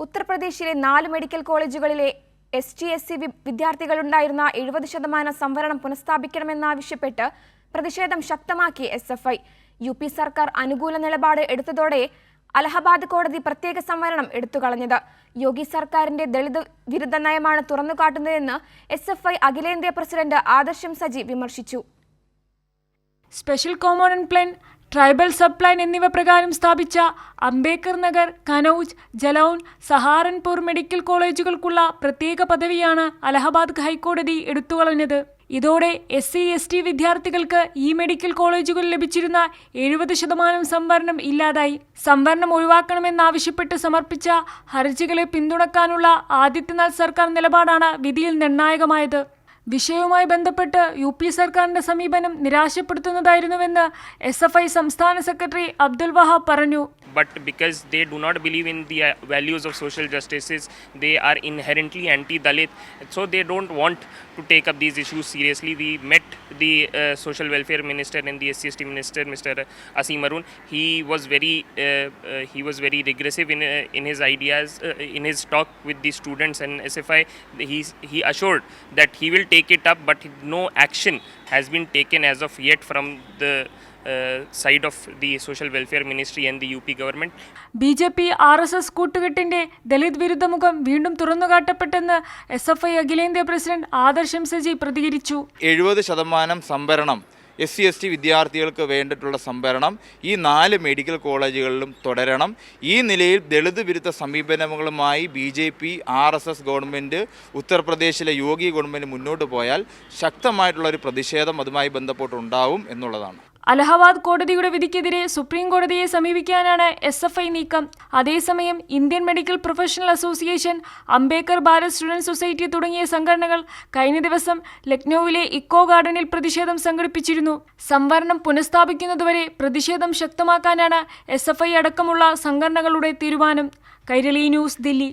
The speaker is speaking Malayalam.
ഉത്തർപ്രദേശിലെ 4 മെഡിക്കൽ കോളേജുകളിലെ ST/SC വിദ്യാർത്ഥികളുണ്ടായിരുന്ന 70% സംവരണം പുനഃസ്ഥാപിക്കണമെന്നാവശ്യപ്പെട്ട് പ്രതിഷേധം ശക്തമാക്കി SFI. UP സർക്കാർ അനുകൂല നിലപാട് എടുത്തതോടെ അലഹബാദ് കോടതി പ്രത്യേക സംവരണം എടുത്തുകളഞ്ഞത്. യോഗി സർക്കാരിന്റെ ദളിത് വിരുദ്ധ നയമാണ് തുറന്നുകാട്ടുന്നതെന്ന് SFI അഖിലേന്ത്യാ പ്രസിഡന്റ് ആദർശം സജി വിമർശിച്ചു. Special component plan, tribal sub plan എന്നിവ പ്രകാരം സ്ഥാപിച്ച അംബേദ്കർ നഗർ, കനൌജ്, ജലൌൻ, സഹാറൻപൂർ മെഡിക്കൽ കോളേജുകൾക്കുള്ള പ്രത്യേക പദവിയാണ് അലഹബാദ് ഹൈക്കോടതി എടുത്തുകളഞ്ഞത്. ഇതോടെ SC/ST വിദ്യാർത്ഥികൾക്ക് ഈ മെഡിക്കൽ കോളേജുകൾ ലഭിച്ചിരുന്ന 70% സംവരണം ഇല്ലാതായി. സംവരണം ഒഴിവാക്കണമെന്നാവശ്യപ്പെട്ട് സമർപ്പിച്ച ഹർജികളെ പിന്തുണക്കാനുള്ള ആദ്യത്തെ നാൾ സർക്കാർ നിലപാടാണ് വിധിയിൽ നിർണായകമായത്. വിഷയവുമായി ബന്ധപ്പെട്ട് UP സർക്കാരിന്റെ സമീപനം നിരാശപ്പെടുത്തുന്നതായിരുന്നുവെന്ന് SFI സംസ്ഥാന സെക്രട്ടറി അബ്ദുൽ വഹാബ് പറഞ്ഞു. But because they do not believe in the values of social justices, they are inherently anti-Dalit, so they don't want to take up these issues seriously. We met the social welfare minister and the SC/ST minister, Mr. Asim Arun. He was very regressive in his ideas, in his talk with the students and SFI. He assured that he will take it up, but no action has been taken as of yet from the side of the social welfare ministry and the UP government. BJP-RSS കൂട്ടുകെട്ടിന്റെ Dalit വിരുദ്ധ മുഖം വീണ്ടും തുറന്നുകാട്ടപ്പെട്ടെന്ന് SFI അഖിലേന്ത്യാ പ്രസിഡന്റ് ആദർശം സജി പ്രതികരിച്ചു. 70% സംവരണം SC/ST വിദ്യാർത്ഥികൾക്ക് വേണ്ടിയിട്ടുള്ള സംവരണം ഈ 4 മെഡിക്കൽ കോളേജുകളിലും തുടരണം. ഈ നിലയിൽ ദളിത് വിരുദ്ധ സമീപനങ്ങളുമായി BJP-RSS ഗവൺമെൻറ്, ഉത്തർപ്രദേശിലെ യോഗി ഗവൺമെൻറ് മുന്നോട്ട് പോയാൽ ശക്തമായിട്ടുള്ള ഒരു പ്രതിഷേധം അതുമായി ബന്ധപ്പെട്ടുണ്ടാവും എന്നുള്ളതാണ്. അലഹബാദ് കോടതിയുടെ വിധിക്കെതിരെ സുപ്രീം കോടതിയെ സമീപിക്കാനാണ് SFI നീക്കം. അതേസമയം Indian medical professional association, Ambedkar Bharat student society തുടങ്ങിയ സംഘടനകൾ കഴിഞ്ഞ ദിവസം ലക്നൌവിലെ ഇക്കോ ഗാർഡനിൽ പ്രതിഷേധം സംഘടിപ്പിച്ചിരുന്നു. സംവരണം പുനഃസ്ഥാപിക്കുന്നതുവരെ പ്രതിഷേധം ശക്തമാക്കാനാണ് SFI അടക്കമുള്ള സംഘടനകളുടെ തീരുമാനം. കൈരളി ന്യൂസ്, ദില്ലി.